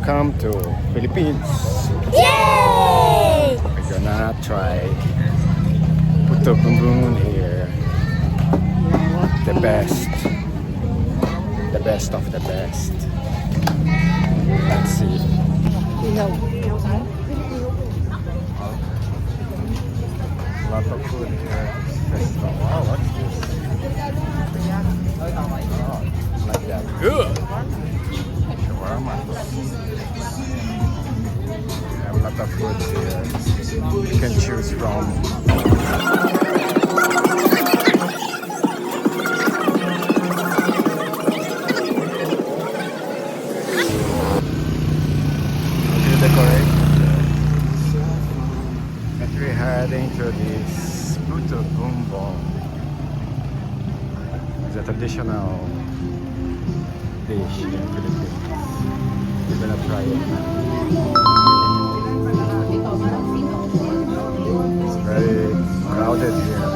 Welcome to Philippines. Yay! We're gonna try Puto Bumbong here. The best. The best of the best. Let's see. A lot of food here. Festival. Wow, what's this? Oh, like that. Good. Shawarma. We have a lot of food here. You can choose from. And we're heading to this Puto Bumbong. It's a traditional dish in Philippines. We're gonna try it now. It's very crowded here.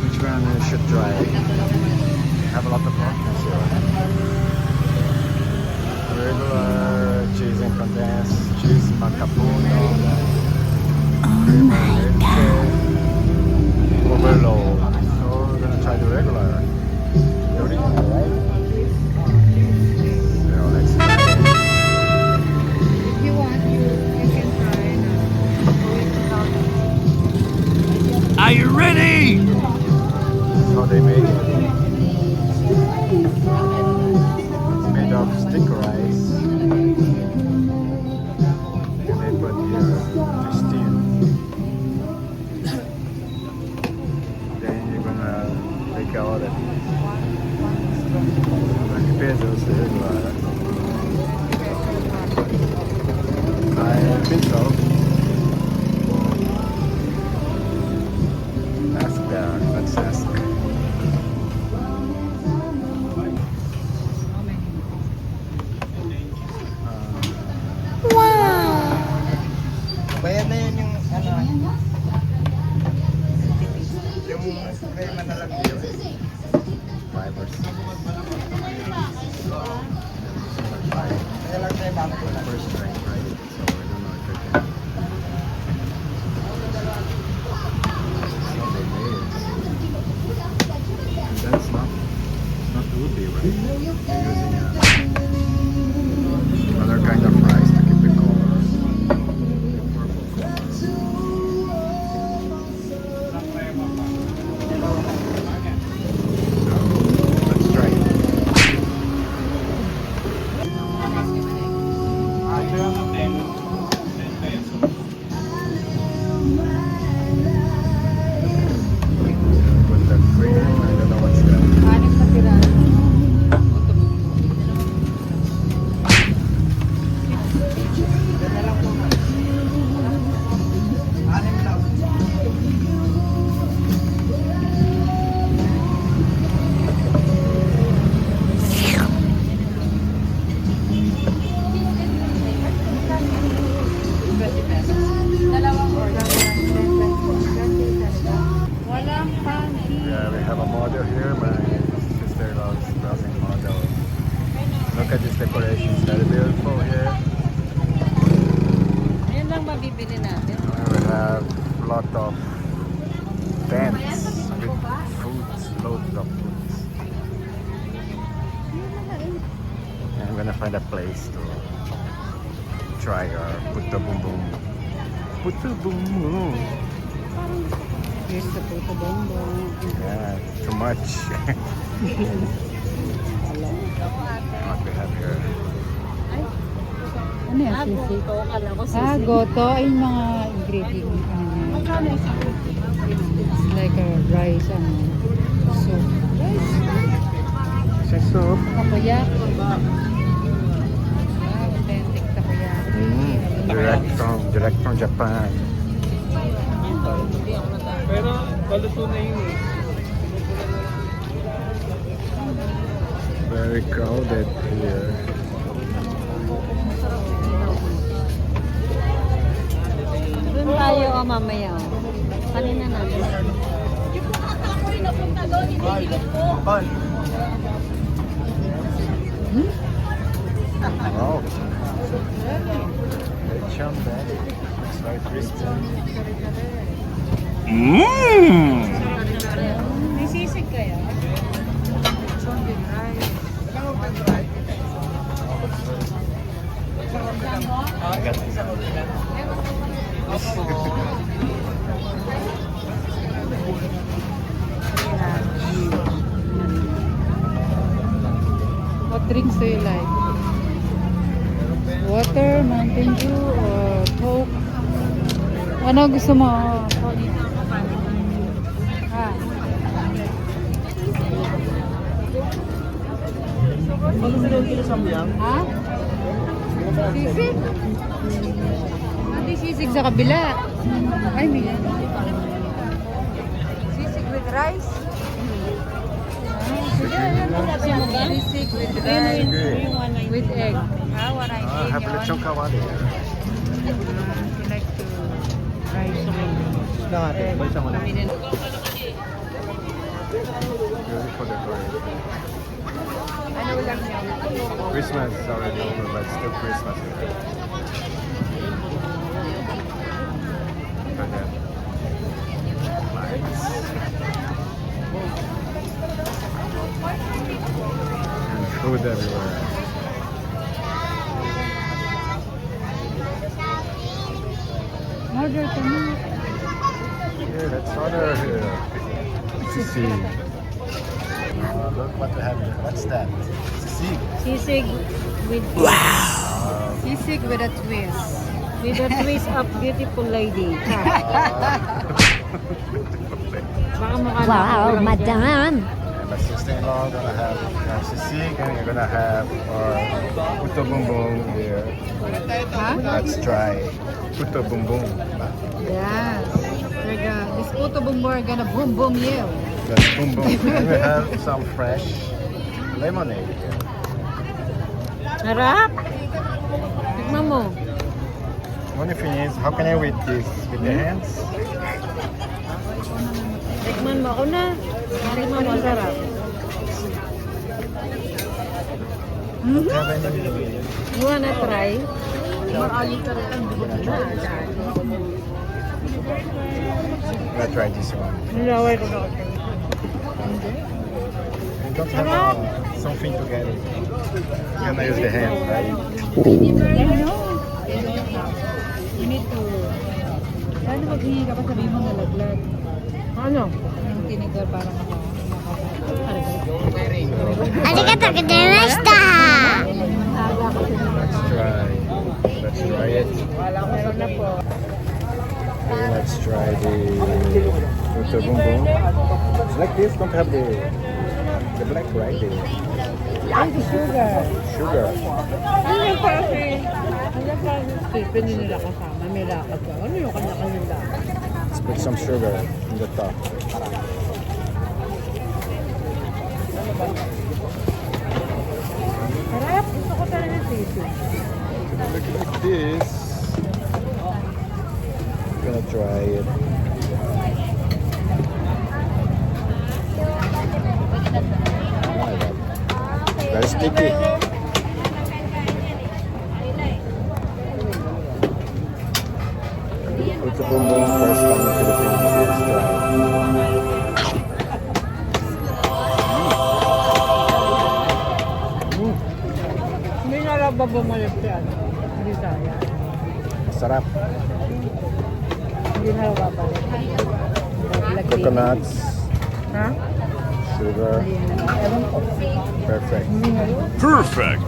Which one we should try? We have a lot of options here. Regular cheese and condensed cheese macapuno, overload. So we're gonna try the regular, the original, right? So let's try it. If you want, you can try now. Are you ready? That's how they make it. It's made of stick rice. And they put here to steam. Then you're gonna take out it. 20 pesos regular. I think so. Ask there. Let's ask. Bayad na yun yung ano. Yung crema na lang yun. 5 or 6. Kaya lang tayo bakit wala. First try, right? So I don't know if I can. How they made it. And that's not ruby, right? They're using another kind of rice to keep the color. Purple color. So let's try it. Put the cream. I don't know what's that. Anim na tirahan. Ganda lang po. Anim lang. Dalawang order. Walang panty. Yeah, we have a model here. My sister loves browsing model. Look at this decoration. It's very beautiful here. Yan lang mabibili natin. We have a lot of tents with foods, loads of foods. And I'm gonna find a place to try our Puto Bumbong. Puto Bumbong. Here's the Puto Bumbong. Yeah, too much. What we have here. Ano yan? Sisi? Ah, goto. Ay, yung mga ingredients. It's like a rice and soup. It's a soup. Takoyaki. Ah, authentic takoyaki. Direct from Japan. Pero baluto na yun eh. Very crowded here. Doon tayo mamaya. Kanina natin. Bal. Very crispy. May sisig kaya? Zombie rice. I got this. What drinks do you like? Water, Mountain Dew, or Coke? Ano gusto mo? Ah. Ha? Sisig? Hindi sisig sa kabila. Ay, may yan. Sisig with rice? Sisig with rice. With egg. What I Ah, have lechon kawali. You like to rice with egg. Beautiful decoration. Ano lang yan? Christmas is already over, but still Christmas here. Look at that. Lights. And food everywhere. Order ka na. Here, let's order here. Sisig. Look what we have here. What's that? Sisig. Sisig with Sisig with a twist. With a twist of beautiful lady. Baka mukha Wow, madam. And my sister-in-law gonna have sisig, and you're gonna have puto bumbong here. Ha? Let's try puto bumbong. Yes. This puto bumbong are gonna boom boom you. That's bumbong. And we have some fresh lemonade here. Harap? Tikman mo. When you finish, how can I eat this? With the hands? Tikman mo ako na. Tikman mo, sarap. Don't have any. You wanna try? Makali ka rin ang dugo na. I'm gonna try this one. Nilaway ko na ako. You don't have something to get it. You're gonna use the hand, right? I know. You need to... Lalo maghingi ka pa sabihin mo nalaglag. Ano? Yung tinigar para Arigatou gozaimashita. Let's try. Let's try it. Okay, let's try the puto bumbong. It's like this. Don't have the black, right? The Ay, the sugar. sugar. Ano yung parang Stephen yung nila kasama, may lakad ka. Ano yung kanya-kanyang lakad? Let's put some sugar in the top. Harap, gusto ko talaga sisig. Look like this. Gonna try it. Very sticky. Puto bumbong, first time in Philippines. Let's try. Hindi na lang ba bumalik yan? Hindi saya. Masarap. Hindi na lang babalik. Coconuts, Ha? sugar. Ewan ko. Perfect. Hindi na lang. Perfect.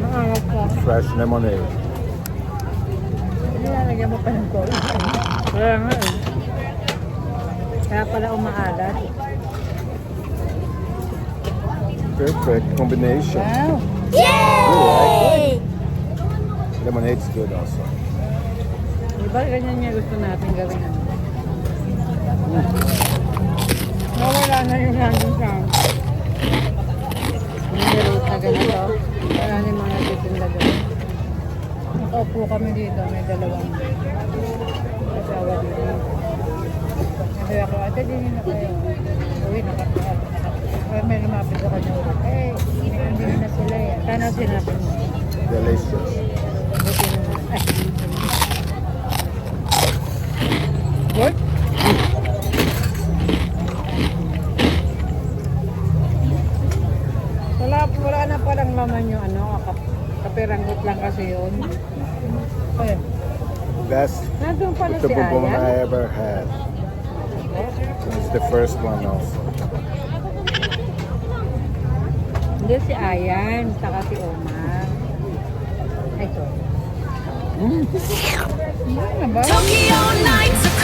Maangat ka. Fresh lemonade. Nilalagyan mo pa ng cola. Kaya nga eh. Kaya pala umaalat. Perfect combination. Wow! Yay! Lemonade's good also. Diba ganyan yung gusto natin gawin ano? Nawala na yung nandun sa niroot na ganito. Wala na yung mga nagtitinda doon. Nakaupo kami dito. May dalawang asawa dito. Sabi ako, ate, din na kayo. Uwi, may lumapit sa kanya. tinapin mo. Delicious. Buti naman. Ay. What? Wala na palang laman yung ano, kapiranggot lang kasi yun. Ay, Best nandun pala puto si bumbong Ayan. I ever had. It's the first one also. Hindi si Ayan, saka si Omar. Ay, sorry. Ano na ba? Tokyo nights are